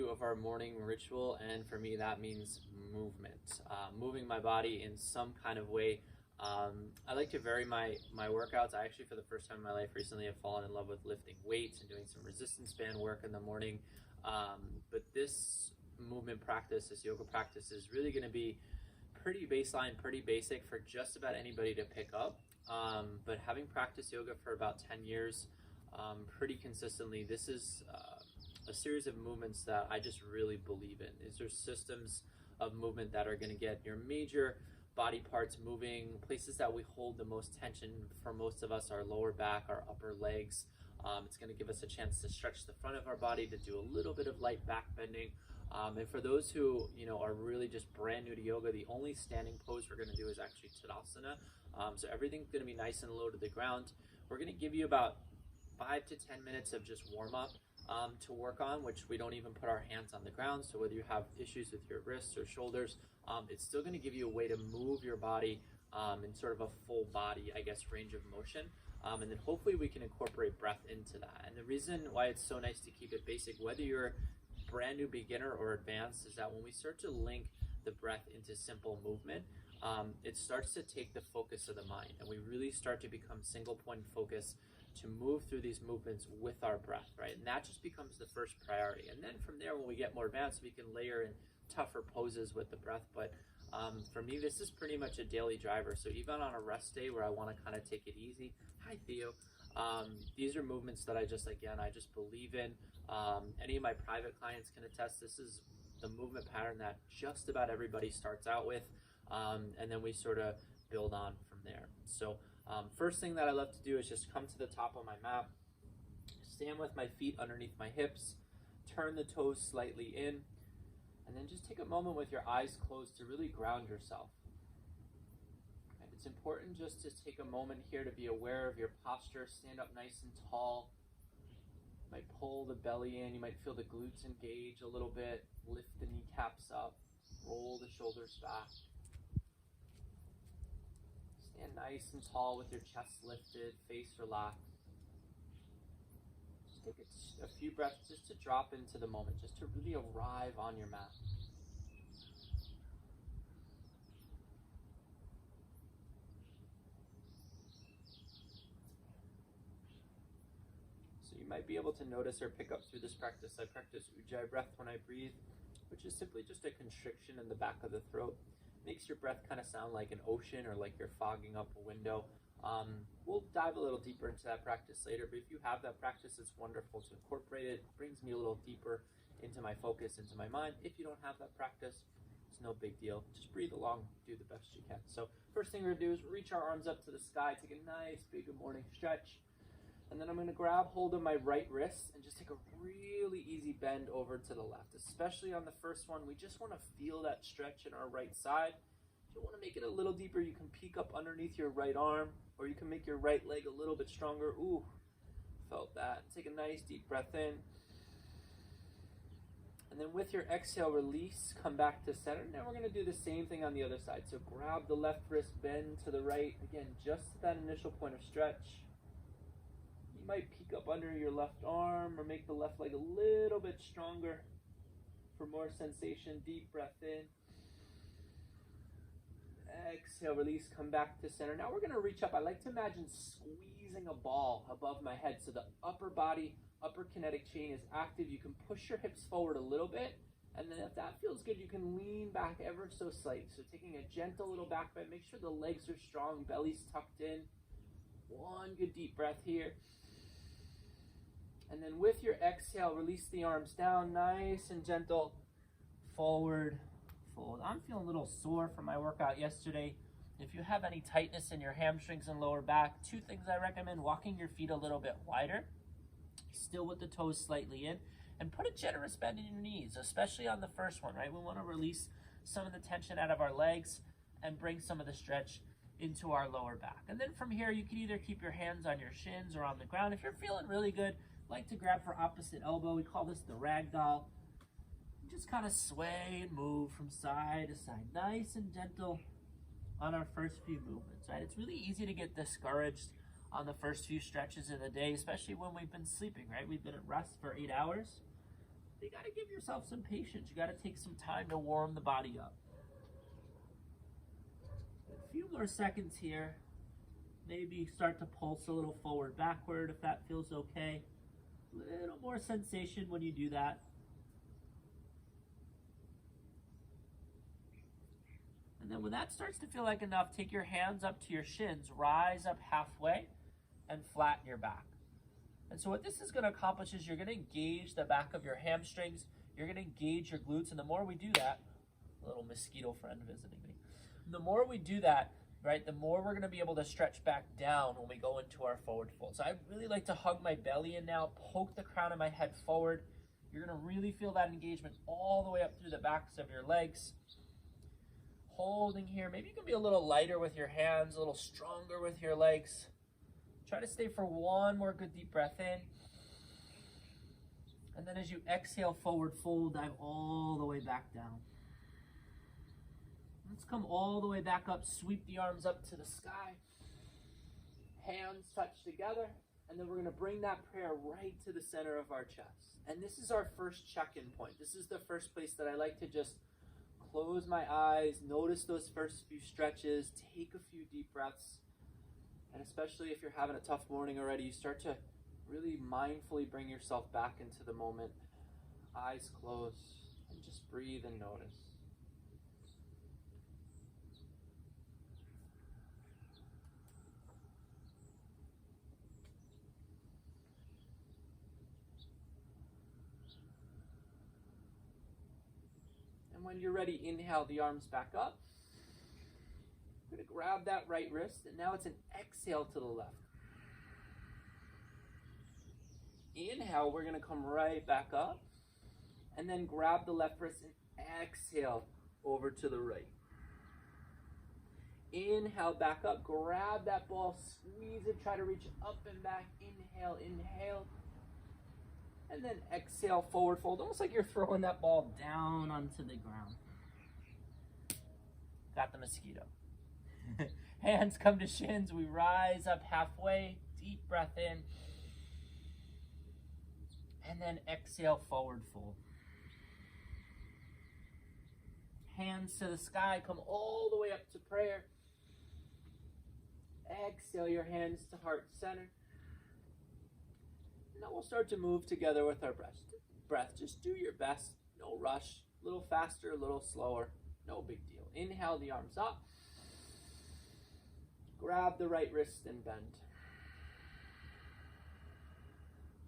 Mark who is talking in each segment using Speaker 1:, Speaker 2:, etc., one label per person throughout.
Speaker 1: of our morning ritual, and for me that means movement, moving my body in some kind of way. I like to vary my workouts. I actually, for the first time in my life recently, have fallen in love with lifting weights and doing some resistance band work in the morning. But this movement practice, this yoga practice, is really going to be pretty baseline, pretty basic for just about anybody to pick up. But having practiced yoga for about 10 years, pretty consistently, this is a series of movements that I just really believe in. These are systems of movement that are going to get your major body parts moving. Places that we hold the most tension for most of us, our lower back, our upper legs. It's going to give us a chance to stretch the front of our body, to do a little bit of light back bending. And for those who are really just brand new to yoga, the only standing pose we're going to do is actually Tadasana. So everything's going to be nice and low to the ground. We're going to give you about 5 to 10 minutes of just warm up to work on, which we don't even put our hands on the ground. So whether you have issues with your wrists or shoulders, it's still going to give you a way to move your body in sort of a full body, I guess, range of motion. And then hopefully we can incorporate breath into that. And the reason why it's so nice to keep it basic, whether you're brand new beginner or advanced, is that when we start to link the breath into simple movement, it starts to take the focus of the mind, and we really start to become single point focus to move through these movements with our breath, right? And that just becomes the first priority. And then from there, when we get more advanced, we can layer in tougher poses with the breath. But for me, this is pretty much a daily driver. So even on a rest day where I want to kind of take it easy, hi Theo, these are movements that I just believe in. Any of my private clients can attest, this is the movement pattern that just about everybody starts out with, and then we sort of build on from there. So first thing that I love to do is just come to the top of my mat, stand with my feet underneath my hips, turn the toes slightly in, and then just take a moment with your eyes closed to really ground yourself. And it's important just to take a moment here to be aware of your posture. Stand up nice and tall. You might pull the belly in. You might feel the glutes engage a little bit. Lift the kneecaps up. Roll the shoulders back. Stand nice and tall with your chest lifted, face relaxed. Just take a few breaths just to drop into the moment, just to really arrive on your mat. So you might be able to notice or pick up through this practice, I practice Ujjayi breath when I breathe, which is simply just a constriction in the back of the throat. Makes your breath kind of sound like an ocean or like you're fogging up a window. We'll dive a little deeper into that practice later, but if you have that practice, it's wonderful to incorporate it. It brings me a little deeper into my focus, into my mind. If you don't have that practice, it's no big deal. Just breathe along, do the best you can. So first thing we're gonna do is reach our arms up to the sky, take a nice big morning stretch. And then I'm gonna grab hold of my right wrist and just take a really easy bend over to the left. Especially on the first one, we just wanna feel that stretch in our right side. If you wanna make it a little deeper, you can peek up underneath your right arm, or you can make your right leg a little bit stronger. Ooh, felt that. Take a nice deep breath in. And then with your exhale, release, come back to center. Now we're gonna do the same thing on the other side. So grab the left wrist, bend to the right. Again, just that initial point of stretch. You might peek up under your left arm or make the left leg a little bit stronger for more sensation. Deep breath in. Exhale, release, come back to center. Now we're going to reach up. I like to imagine squeezing a ball above my head so the upper body, upper kinetic chain is active. You can push your hips forward a little bit, and then if that feels good, you can lean back ever so slightly. So taking a gentle little back bend, make sure the legs are strong, belly's tucked in. One good deep breath here. And then with your exhale, release the arms down, nice and gentle, forward, fold. I'm feeling a little sore from my workout yesterday. If you have any tightness in your hamstrings and lower back, two things I recommend: walking your feet a little bit wider, still with the toes slightly in, and put a generous bend in your knees, especially on the first one, right? We want to release some of the tension out of our legs and bring some of the stretch into our lower back. And then from here, you can either keep your hands on your shins or on the ground. If you're feeling really good, like to grab for opposite elbow. We call this the ragdoll. Just kind of sway and move from side to side, nice and gentle on our first few movements, right? It's really easy to get discouraged on the first few stretches of the day, especially when we've been sleeping, right? We've been at rest for 8 hours. you got to give yourself some patience. You got to take some time to warm the body up. A few more seconds here. Maybe start to pulse a little forward, backward if that feels okay. A little more sensation when you do that. And then when that starts to feel like enough, take your hands up to your shins, rise up halfway, and flatten your back. And so what this is going to accomplish is you're going to engage the back of your hamstrings, you're going to engage your glutes, and the more we do that, a little mosquito friend visiting me, the more we do that, right, the more we're going to be able to stretch back down when we go into our forward fold. So I really like to hug my belly in now, poke the crown of my head forward. You're going to really feel that engagement all the way up through the backs of your legs. Holding here. Maybe you can be a little lighter with your hands, a little stronger with your legs. Try to stay for one more good deep breath in. And then as you exhale, forward fold, dive all the way back down. Let's come all the way back up, sweep the arms up to the sky. Hands touch together, and then we're going to bring that prayer right to the center of our chest. And this is our first check-in point. This is the first place that I like to just close my eyes, notice those first few stretches, take a few deep breaths. And especially if you're having a tough morning already, you start to really mindfully bring yourself back into the moment. Eyes closed, and just breathe and notice. And when you're ready, inhale the arms back up. I'm going to grab that right wrist, and now it's an exhale to the left. Inhale, we're going to come right back up, and then grab the left wrist and exhale over to the right. Inhale, back up, grab that ball, squeeze it, try to reach up and back. Inhale, inhale. And then exhale, forward fold, almost like you're throwing that ball down onto the ground. Got the mosquito. Hands come to shins, we rise up halfway, deep breath in. And then exhale, forward fold. Hands to the sky, come all the way up to prayer. Exhale your hands to heart center. Now we'll start to move together with our breath. Just do your best. No rush. A little faster, a little slower. No big deal. Inhale the arms up. Grab the right wrist and bend.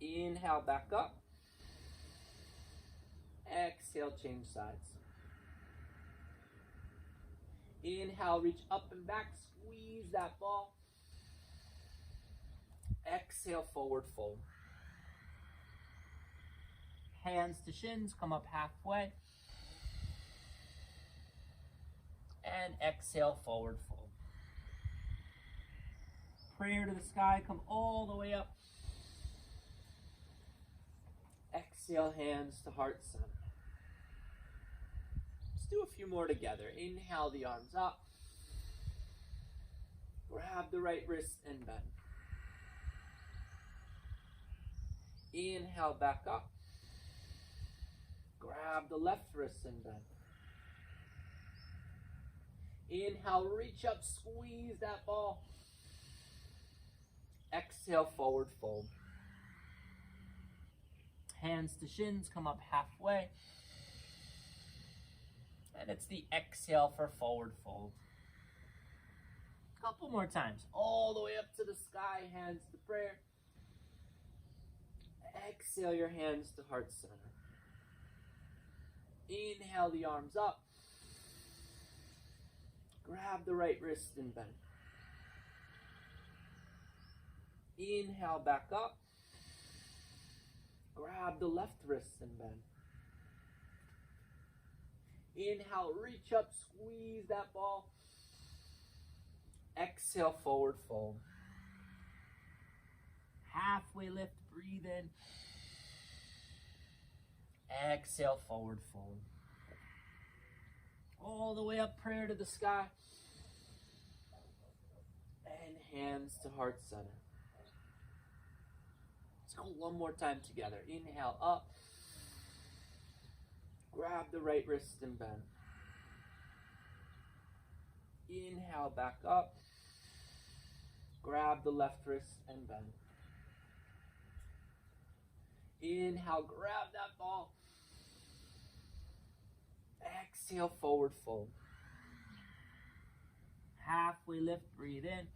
Speaker 1: Inhale back up. Exhale, change sides. Inhale, reach up and back. Squeeze that ball. Exhale, forward fold. Hands to shins, come up halfway. And exhale, forward fold. Prayer to the sky, come all the way up. Exhale, hands to heart center. Let's do a few more together. Inhale the arms up. Grab the right wrist and bend. Inhale back up. Grab the left wrist and bend. Inhale, reach up, squeeze that ball. Exhale, forward fold. Hands to shins, come up halfway. And it's the exhale for forward fold. Couple more times. All the way up to the sky, hands to prayer. Exhale your hands to heart center. Inhale the arms up. Grab the right wrist and bend. Inhale back up. Grab the left wrist and bend. Inhale, reach up, squeeze that ball. Exhale, forward fold. Halfway lift, breathe in. Exhale, forward fold. All the way up, prayer to the sky. And hands to heart center. Let's go one more time together. Inhale up. Grab the right wrist and bend. Inhale, back up. Grab the left wrist and bend. Inhale, grab that ball. Exhale, forward fold. Halfway lift, breathe in.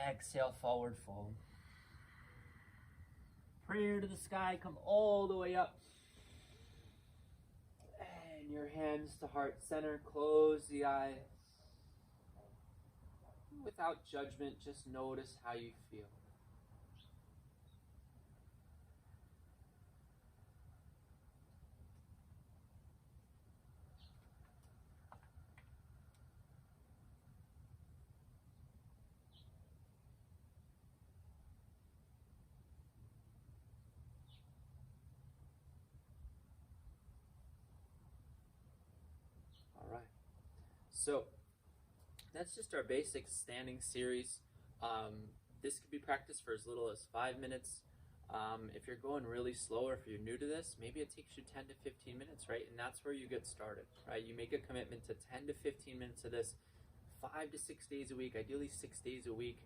Speaker 1: Exhale, forward fold. Prayer to the sky, come all the way up. And your hands to heart center, close the eyes. Without judgment, just notice how you feel. So that's just our basic standing series. This could be practiced for as little as 5 minutes. If you're going really slow, or if you're new to this, maybe it takes you 10 to 15 minutes, right? And that's where you get started, right? You make a commitment to 10 to 15 minutes of this 5 to 6 days a week, ideally 6 days a week,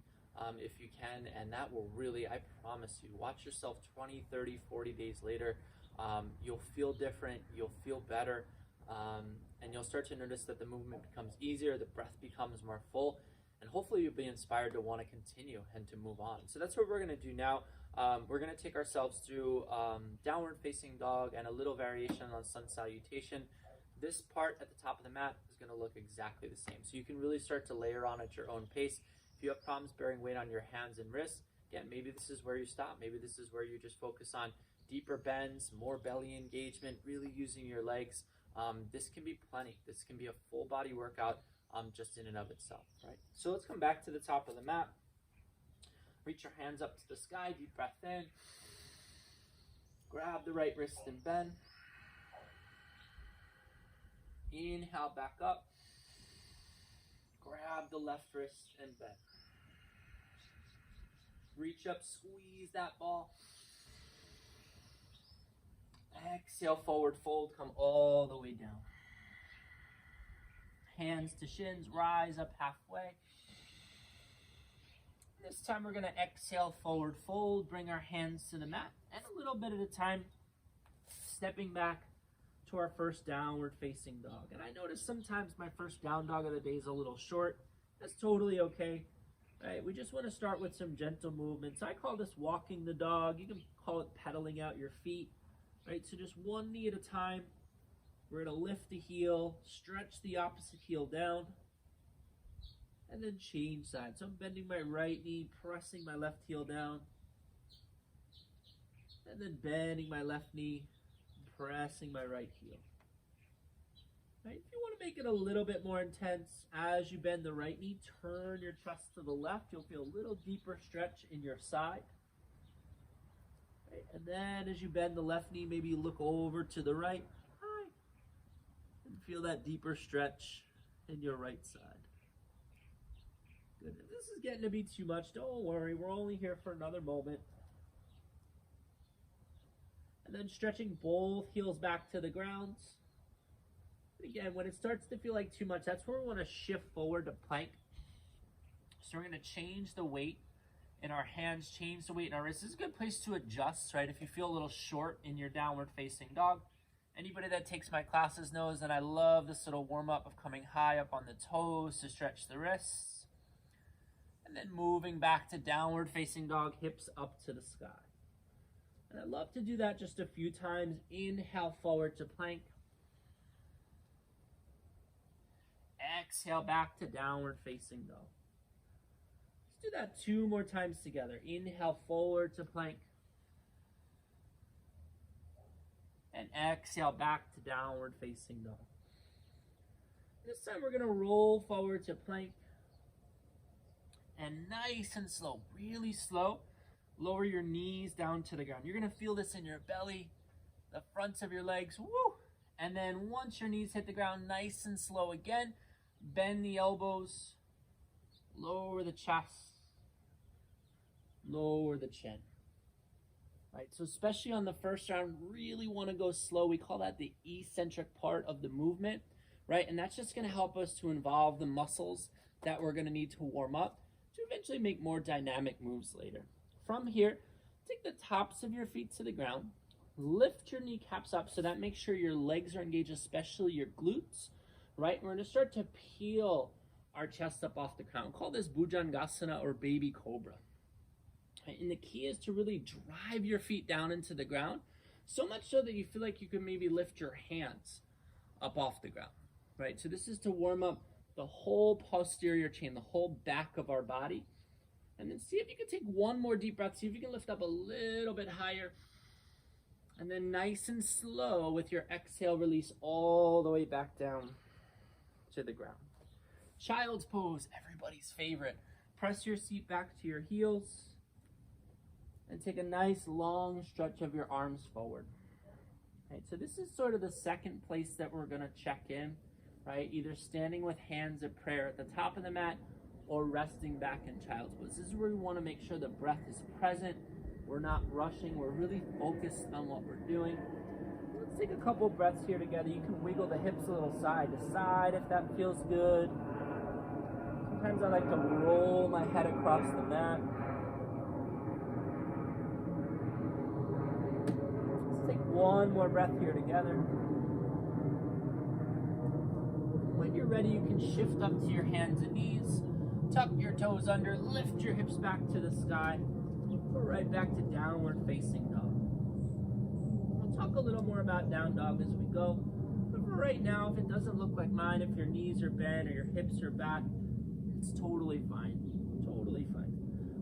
Speaker 1: if you can. And that will really, I promise you, watch yourself 20, 30, 40 days later. You'll feel different, you'll feel better. And you'll start to notice that the movement becomes easier, the breath becomes more full, and hopefully you'll be inspired to want to continue and to move on. So that's what we're going to do now. We're going to take ourselves through downward facing dog and a little variation on sun salutation. This part at the top of the mat is going to look exactly the same. So you can really start to layer on at your own pace. If you have problems bearing weight on your hands and wrists, again, maybe this is where you stop. Maybe this is where you just focus on deeper bends, more belly engagement, really using your legs. This can be plenty. This can be a full body workout just in and of itself, right? So let's come back to the top of the mat. Reach your hands up to the sky, deep breath in. Grab the right wrist and bend. Inhale, back up. Grab the left wrist and bend. Reach up, squeeze that ball. Exhale, forward fold, come all the way down. Hands to shins, rise up halfway. This time we're going to exhale, forward fold, bring our hands to the mat, and a little bit at a time, stepping back to our first downward facing dog. And I notice sometimes my first down dog of the day is a little short. That's totally okay. Right, we just want to start with some gentle movements. I call this walking the dog. You can call it pedaling out your feet. Right, so just one knee at a time. We're going to lift the heel, stretch the opposite heel down, and then change sides. So I'm bending my right knee, pressing my left heel down, and then bending my left knee, pressing my right heel. Right, if you want to make it a little bit more intense, as you bend the right knee, turn your chest to the left. You'll feel a little deeper stretch in your side. Right, and then as you bend the left knee, maybe you look over to the right. And feel that deeper stretch in your right side. Good. If this is getting to be too much, don't worry. We're only here for another moment. And then stretching both heels back to the ground. Again, when it starts to feel like too much, that's where we want to shift forward to plank. So we're going to change the weight in our hands, change the weight in our wrists. This is a good place to adjust, right? If you feel a little short in your downward facing dog. Anybody that takes my classes knows that I love this little warm-up of coming high up on the toes to stretch the wrists. And then moving back to downward facing dog, hips up to the sky. And I love to do that just a few times. Inhale forward to plank. Exhale back to downward facing dog. Let's do that 2 more times together. Inhale forward to plank. And exhale back to downward facing dog. This time we're going to roll forward to plank. And nice and slow, really slow, lower your knees down to the ground. You're going to feel this in your belly, the fronts of your legs. Woo! And then once your knees hit the ground, nice and slow again, bend the elbows, lower the chest, lower the chin. Right, so especially on the first round, really want to go slow. We call that the eccentric part of the movement, right? And that's just going to help us to involve the muscles that we're going to need to warm up to eventually make more dynamic moves later. From here, take the tops of your feet to the ground, lift your kneecaps up so that makes sure your legs are engaged, especially your glutes, right? We're going to start to peel our chest up off the ground. Call this Bhujangasana or baby cobra. And the key is to really drive your feet down into the ground, so much so that you feel like you can maybe lift your hands up off the ground, right? So this is to warm up the whole posterior chain, the whole back of our body. And then see if you can take one more deep breath. See if you can lift up a little bit higher. And then nice and slow with your exhale, release all the way back down to the ground. Child's pose, everybody's favorite. Press your seat back to your heels. And take a nice long stretch of your arms forward. Right, so this is sort of the second place that we're going to check in, right? Either standing with hands at prayer at the top of the mat or resting back in child's pose. This is where we want to make sure the breath is present. We're not rushing. We're really focused on what we're doing. Let's take a couple breaths here together. You can wiggle the hips a little side to side if that feels good. Sometimes I like to roll my head across the mat. One more breath here together. When you're ready, you can shift up to your hands and knees, tuck your toes under, lift your hips back to the sky, go right back to downward facing dog. We'll talk a little more about down dog as we go, but for right now, if it doesn't look like mine, if your knees are bent or your hips are back, it's totally fine, totally fine.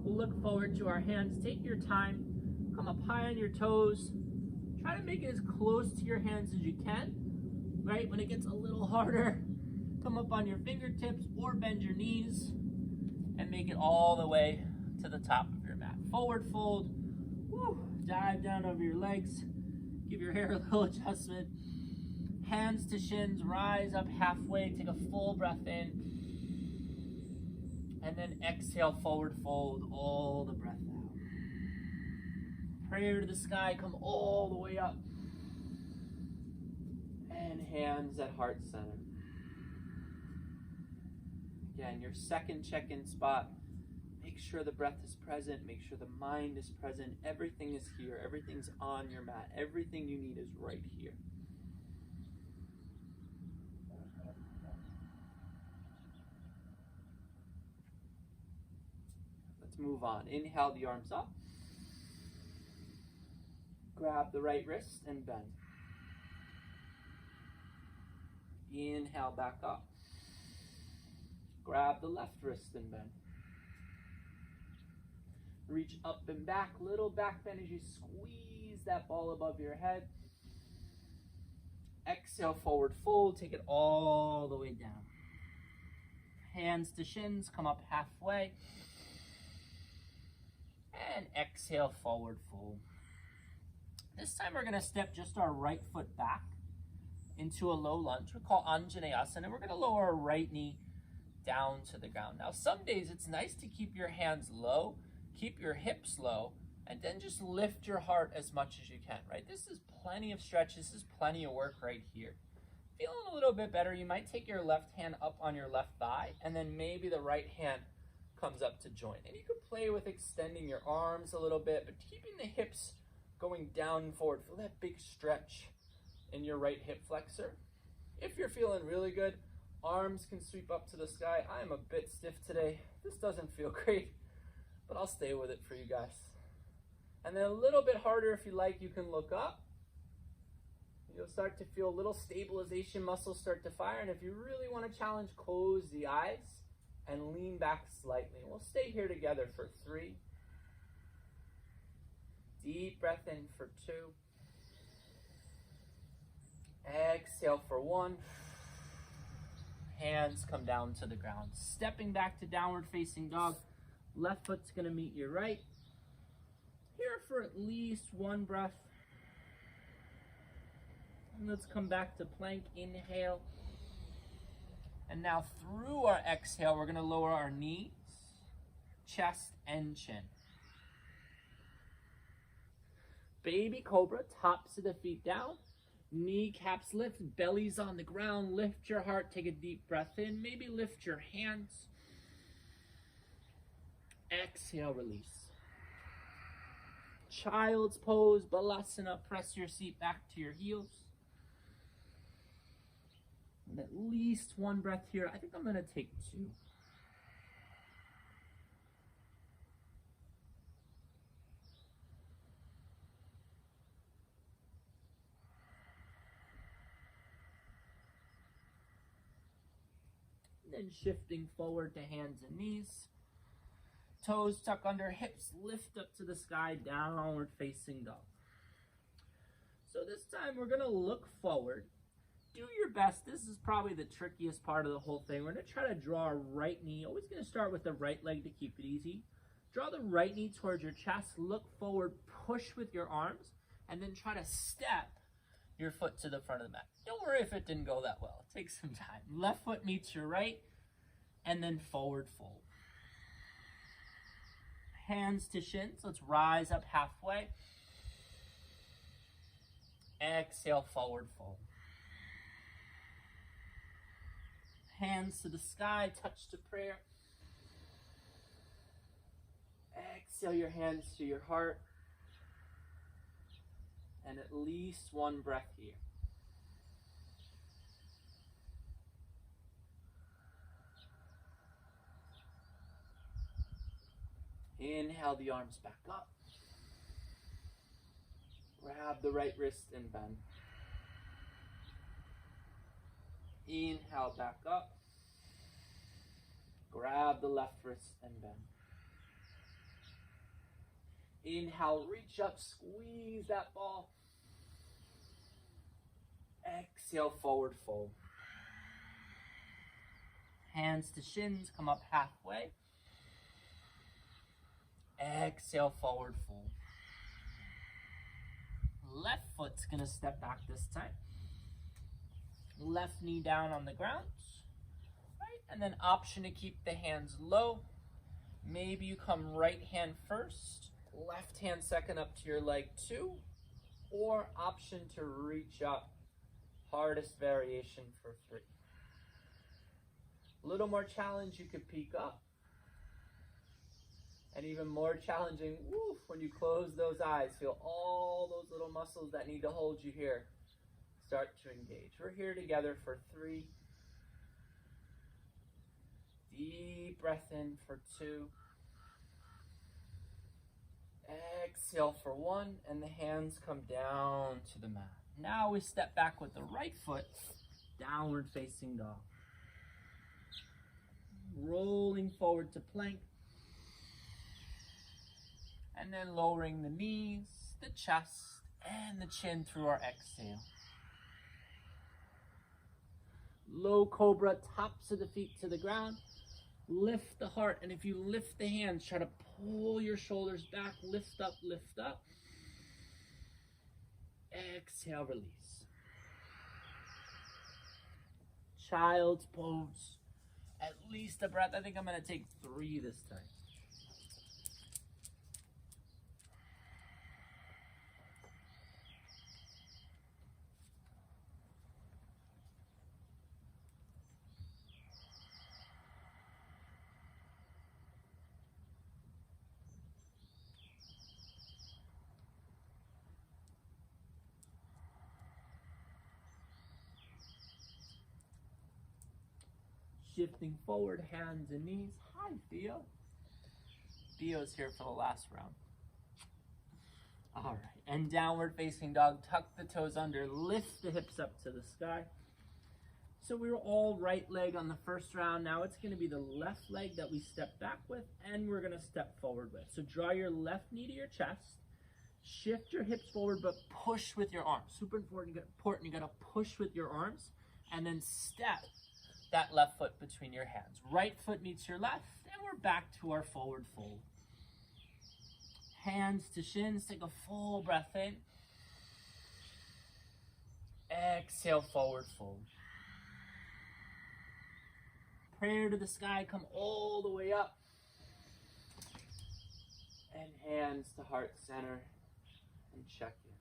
Speaker 1: We'll look forward to our hands. Take your time, come up high on your toes. Try to make it as close to your hands as you can, right? When it gets a little harder, come up on your fingertips or bend your knees and make it all the way to the top of your mat. Forward fold, woo, dive down over your legs, give your hair a little adjustment. Hands to shins, rise up halfway, take a full breath in, and then exhale, forward fold, all the breath out. Prayer to the sky, come all the way up. And hands at heart center. Again, your second check-in spot. Make sure the breath is present. Make sure the mind is present. Everything is here. Everything's on your mat. Everything you need is right here. Let's move on. Inhale the arms up. Grab the right wrist and bend. Inhale back up. Grab the left wrist and bend. Reach up and back, little back bend as you squeeze that ball above your head. Exhale, forward fold, take it all the way down. Hands to shins, come up halfway. And exhale, forward fold. This time we're going to step just our right foot back into a low lunge. We call Anjaneyasana, and we're going to lower our right knee down to the ground. Now, some days it's nice to keep your hands low, keep your hips low, and then just lift your heart as much as you can, right? This is plenty of stretch. This is plenty of work right here. Feeling a little bit better, you might take your left hand up on your left thigh, and then maybe the right hand comes up to join. And you could play with extending your arms a little bit, but keeping the hips going down and forward. Feel that big stretch in your right hip flexor. If you're feeling really good, arms can sweep up to the sky. I am a bit stiff today. This doesn't feel great, but I'll stay with it for you guys. And then a little bit harder if you like, you can look up. You'll start to feel a little stabilization muscles start to fire. And if you really want to challenge, close the eyes and lean back slightly. We'll stay here together for 3. Deep breath in for 2. Exhale for 1. Hands come down to the ground. Stepping back to downward facing dog. Left foot's going to meet your right. Here for at least 1 breath. And let's come back to plank. Inhale. And now through our exhale, we're going to lower our knees, chest, and chin. Baby cobra, tops of the feet down. Kneecaps lift, belly's on the ground. Lift your heart, take a deep breath in. Maybe lift your hands. Exhale, release. Child's pose, Balasana. Press your seat back to your heels. And at least one breath here. I think I'm going to take two. Then shifting forward to hands and knees. Toes tuck under, hips lift up to the sky, downward facing dog. So this time we're gonna look forward. Do your best. This is probably the trickiest part of the whole thing. We're gonna try to draw our right knee. Always gonna start with the right leg to keep it easy. Draw the right knee towards your chest, look forward, push with your arms, and then try to step your foot to the front of the mat. Don't worry if it didn't go that well. It takes some time. Left foot meets your right, and then forward fold. Hands to shins. Let's rise up halfway. Exhale, forward fold. Hands to the sky, touch to prayer. Exhale your hands to your heart. And at least one breath here. Inhale the arms back up. Grab the right wrist and bend. Inhale back up. Grab the left wrist and bend. Inhale, reach up, squeeze that ball. Exhale, forward fold. Hands to shins, come up halfway. Exhale, forward fold. Left foot's gonna step back this time. Left knee down on the ground. Right, and then option to keep the hands low. Maybe you come right hand first, left hand second up to your leg two, or option to reach up. Hardest variation for 3. A little more challenge, you could peek up. And even more challenging, woof, when you close those eyes, feel all those little muscles that need to hold you here start to engage. We're here together for 3. Deep breath in for 2. Exhale for 1, and the hands come down to the mat. Now we step back with the right foot, downward facing dog. Rolling forward to plank. And then lowering the knees, the chest, and the chin through our exhale. Low cobra, tops of the feet to the ground. Lift the heart, and if you lift the hands, try to pull your shoulders back, lift up, lift up. Exhale, release. Child's pose. At least a breath. I think I'm going to take 3 this time. Shifting forward, hands and knees. Hi, Theo. Theo's here for the last round. All right, and downward facing dog. Tuck the toes under, lift the hips up to the sky. So we were all right leg on the first round. Now it's gonna be the left leg that we step back with, and we're gonna step forward with. So draw your left knee to your chest. Shift your hips forward, but push with your arms. Super important, you gotta push with your arms, and then step that left foot between your hands. Right foot meets your left, and we're back to our forward fold. Hands to shins, take a full breath in. Exhale, forward fold. Prayer to the sky, come all the way up. And hands to heart center. and check in.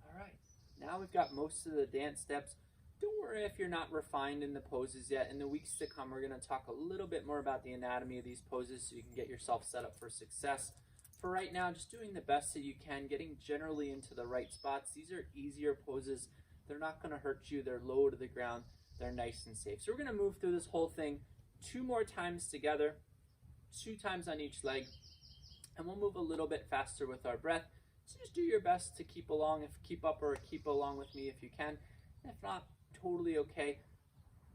Speaker 1: All right, now we've got most of the dance steps. Don't worry if you're not refined in the poses yet. In the weeks to come, we're going to talk a little bit more about the anatomy of these poses so you can get yourself set up for success. For right now, just doing the best that you can, getting generally into the right spots. These are easier poses. They're not going to hurt you. They're low to the ground. They're nice and safe. So we're going to move through this whole thing 2 more times together, 2 times on each leg, and we'll move a little bit faster with our breath. So just do your best to keep along, keep up with me if you can. If not, totally okay.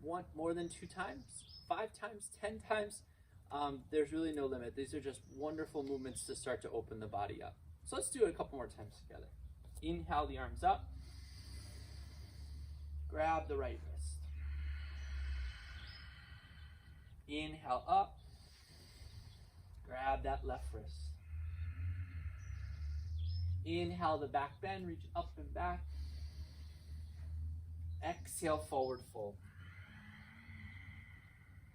Speaker 1: Want more than 2 times, 5 times, 10 times? There's really no limit. These are just wonderful movements to start to open the body up. So let's do it a couple more times together. Inhale the arms up. Grab the right wrist. Inhale up. Grab that left wrist. Inhale the back bend, reach up and back. Exhale, forward fold.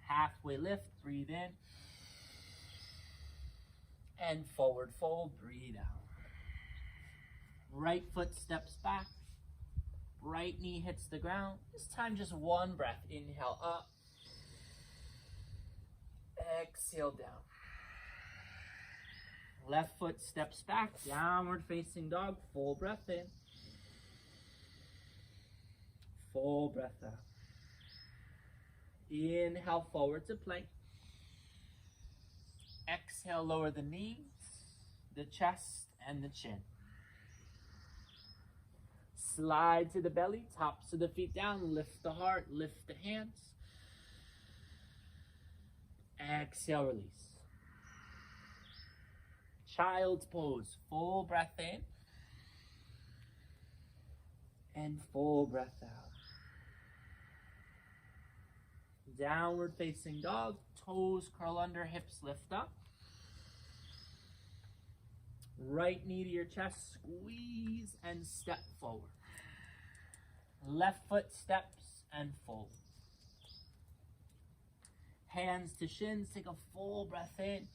Speaker 1: Halfway lift, breathe in. And forward fold, breathe out. Right foot steps back. Right knee hits the ground. This time just 1 breath. Inhale up. Exhale down. Left foot steps back. Downward facing dog. Full breath in. Full breath out. Inhale forward to plank. Exhale, lower the knees, the chest, and the chin. Slide to the belly, tops of the feet down, lift the heart, lift the hands. Exhale, release. Child's pose, full breath in, and full breath out. Downward facing dog, toes curl under, hips lift up. Right knee to your chest, squeeze and step forward. Left foot steps and fold. Hands to shins, take a full breath in.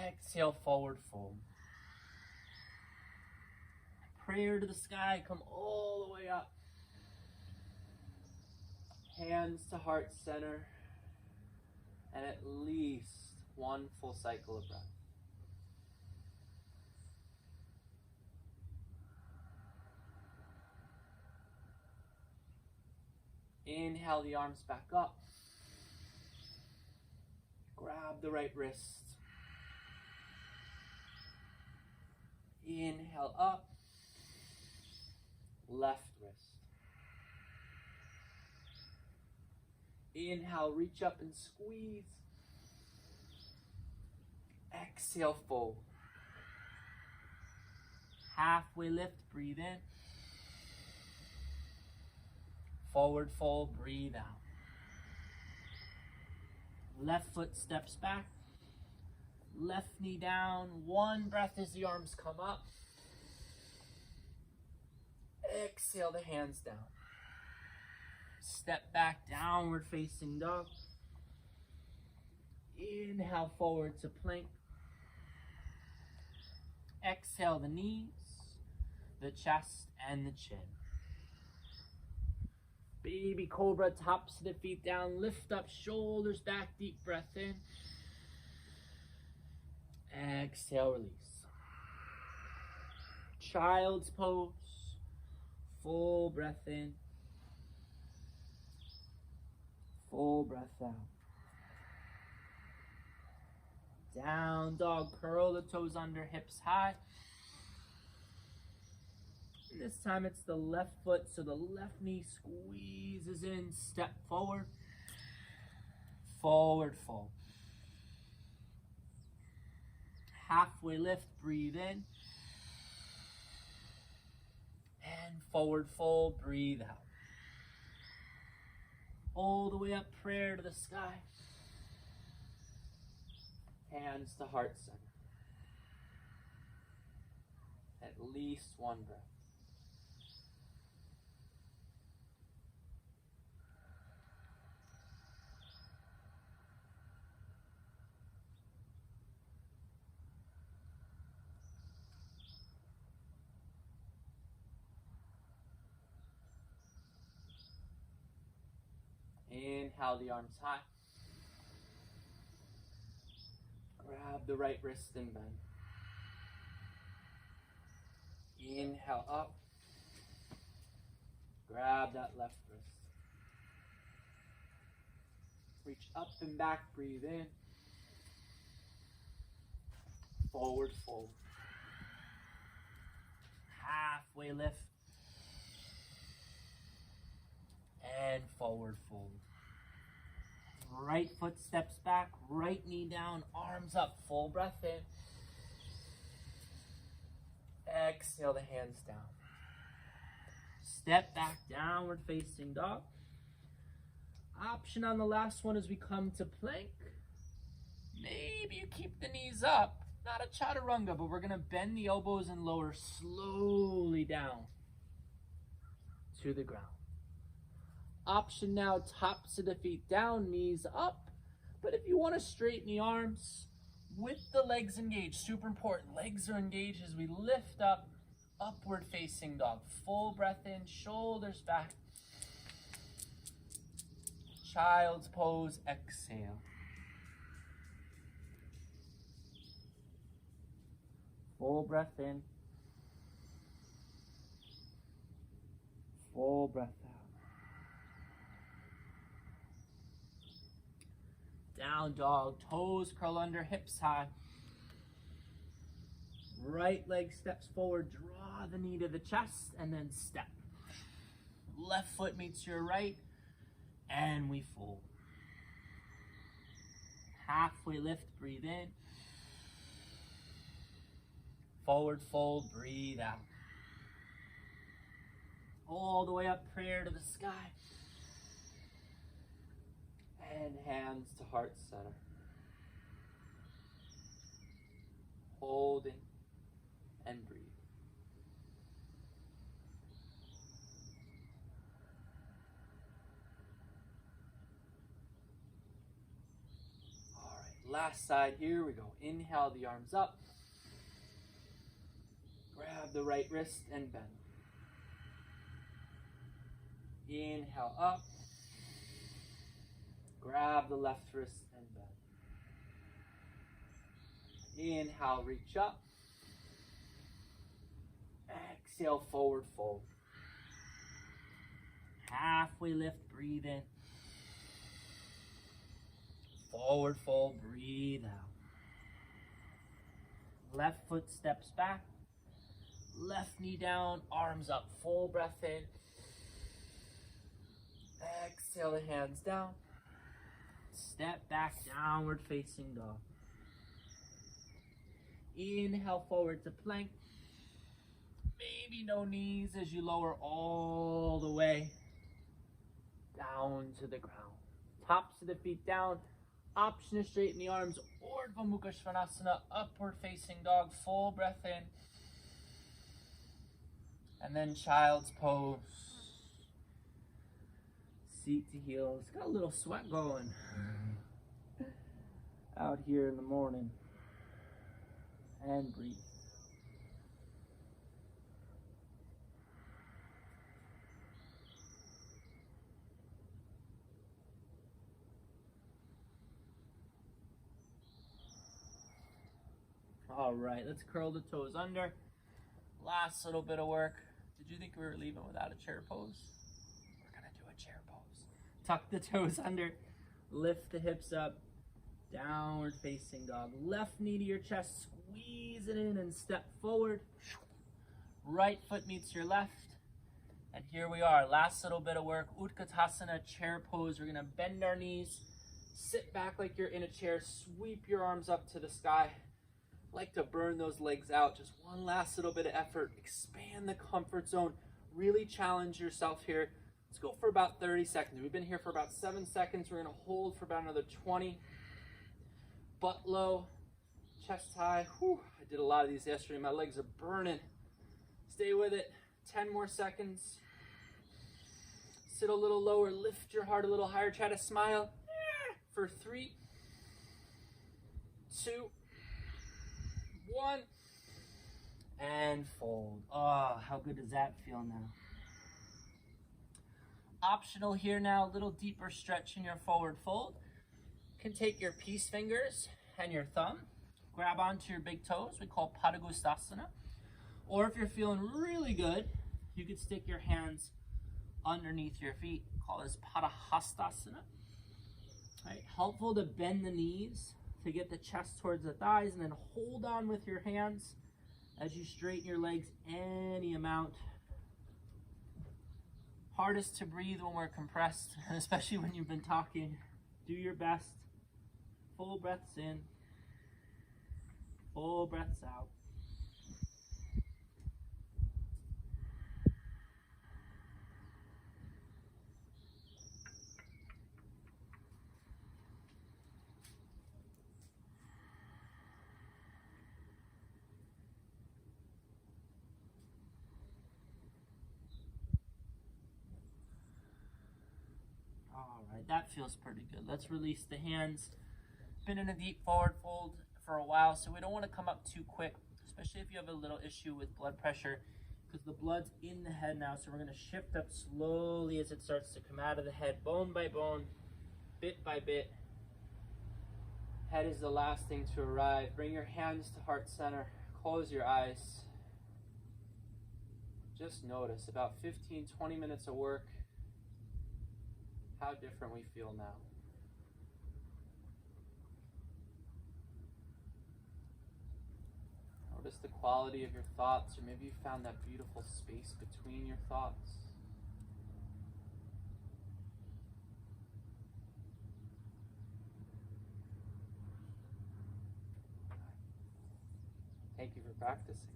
Speaker 1: Exhale, forward fold. Prayer to the sky, come all the way up. Hands to heart center, and at least 1 full cycle of breath. Inhale the arms back up. Grab the right wrist. Inhale up. Left wrist. Inhale, reach up and squeeze. Exhale, fold. Halfway lift, breathe in. Forward fold, breathe out. Left foot steps back. Left knee down. 1 breath as the arms come up. Exhale the hands down. Step back, downward facing dog. Inhale forward to plank. Exhale the knees, the chest, and the chin. Baby cobra, tops of the feet down, lift up, shoulders back, deep breath in. Exhale, release. Child's pose, full breath in. Full breath out. Down dog, curl the toes under, hips high. And this time it's the left foot, so the left knee squeezes in, step forward. Forward fold. Halfway lift, breathe in. And forward fold, breathe out. All the way up, prayer to the sky. Hands to heart center. At least 1 breath. Inhale the arms high. Grab the right wrist and bend. Inhale up. Grab that left wrist. Reach up and back, breathe in. Forward fold. Halfway lift. And forward fold. Right foot steps back, right knee down, arms up, full breath in. Exhale the hands down. Step back, downward facing dog. Option on the last one as we come to plank. Maybe you keep the knees up. Not a chaturanga, but we're going to bend the elbows and lower slowly down to the ground. Option now, tops of the feet down, knees up. But if you want to straighten the arms with the legs engaged, super important. Legs are engaged as we lift up, upward facing dog. Full breath in, shoulders back. Child's pose, exhale. Full breath in. Full breath out. Down dog, toes curl under, hips high. Right leg steps forward, draw the knee to the chest, and then step. Left foot meets your right, and we fold. Halfway lift, breathe in. Forward fold, breathe out. All the way up, prayer to the sky. And hands to heart center. Holding and breathe. All right, last side, here we go. Inhale the arms up. Grab the right wrist and bend. Inhale up. Grab the left wrist and bend. Inhale, reach up. Exhale, forward fold. Halfway lift, breathe in. Forward fold, breathe out. Left foot steps back. Left knee down, arms up, full breath in. Exhale the hands down. Step back, downward facing dog. Inhale forward to plank. Maybe no knees as you lower all the way down to the ground. Tops of the feet down. Option to straighten the arms. Urdhva Mukha Svanasana, upward facing dog. Full breath in. And then child's pose. Seat to heels. Got a little sweat going out here in the morning. And breathe. All right, let's curl the toes under. Last little bit of work. Did you think we were leaving without a chair pose? We're gonna do a chair pose. Tuck the toes under, lift the hips up, downward facing dog. Left knee to your chest, squeeze it in and step forward. Right foot meets your left. And here we are, last little bit of work. Utkatasana, chair pose. We're gonna bend our knees, sit back like you're in a chair, sweep your arms up to the sky. Like to burn those legs out. Just one last little bit of effort. Expand the comfort zone. Really challenge yourself here. Let's go for about 30 seconds. We've been here for about 7 seconds. We're going to hold for about another 20. Butt low, chest high. Whew, I did a lot of these yesterday. My legs are burning. Stay with it. 10 more seconds. Sit a little lower. Lift your heart a little higher. Try to smile. For 3, 2, 1, and fold. Oh, how good does that feel now? Optional here now, a little deeper stretch in your forward fold. You can take your peace fingers and your thumb, grab onto your big toes, we call Padangusthasana. Or if you're feeling really good, you could stick your hands underneath your feet, call this Padahastasana. Right, helpful to bend the knees to get the chest towards the thighs, and then hold on with your hands as you straighten your legs any amount. Hardest to breathe when we're compressed, especially when you've been talking. Do your best. Full breaths in, full breaths out. All right, that feels pretty good. Let's release the hands. Been in a deep forward fold for a while, so we don't want to come up too quick, especially if you have a little issue with blood pressure, because the blood's in the head now. So we're going to shift up slowly as it starts to come out of the head, bone by bone, bit by bit. Head is the last thing to arrive. Bring your hands to heart center. Close your eyes. Just notice about 15-20 minutes of work, how different we feel now. Notice the quality of your thoughts, or maybe you found that beautiful space between your thoughts. Thank you for practicing.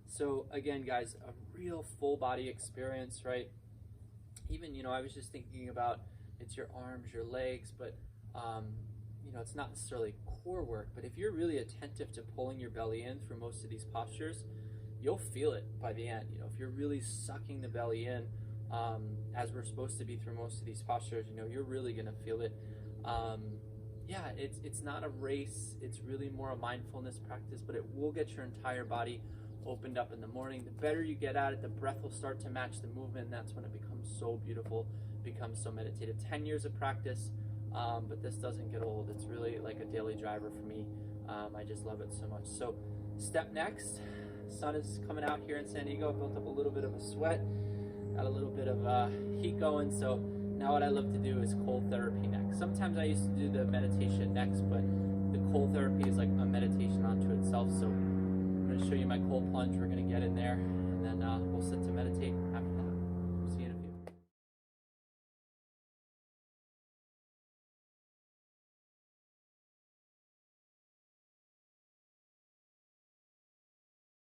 Speaker 1: So again, guys, a real full body experience, right? Even, I was just thinking about it's your arms, your legs, but it's not necessarily core work, but if you're really attentive to pulling your belly in through most of these postures, you'll feel it by the end. If you're really sucking the belly in, as we're supposed to be through most of these postures, you're really gonna feel it. It's not a race, it's really more a mindfulness practice, but it will get your entire body opened up in the morning. The better you get at it, the breath will start to match the movement, and that's when it becomes so beautiful, becomes so meditative. 10 years of practice, but this doesn't get old. It's really like a daily driver for me. I just love it so much. So step next, sun is coming out here in San Diego. Built up a little bit of a sweat, got a little bit of heat going. So now what I love to do is cold therapy next. Sometimes I used to do the meditation next, but the cold therapy is like a meditation unto itself. So I'm going to show you my cold plunge. We're going to get in there, and then we'll sit to meditate after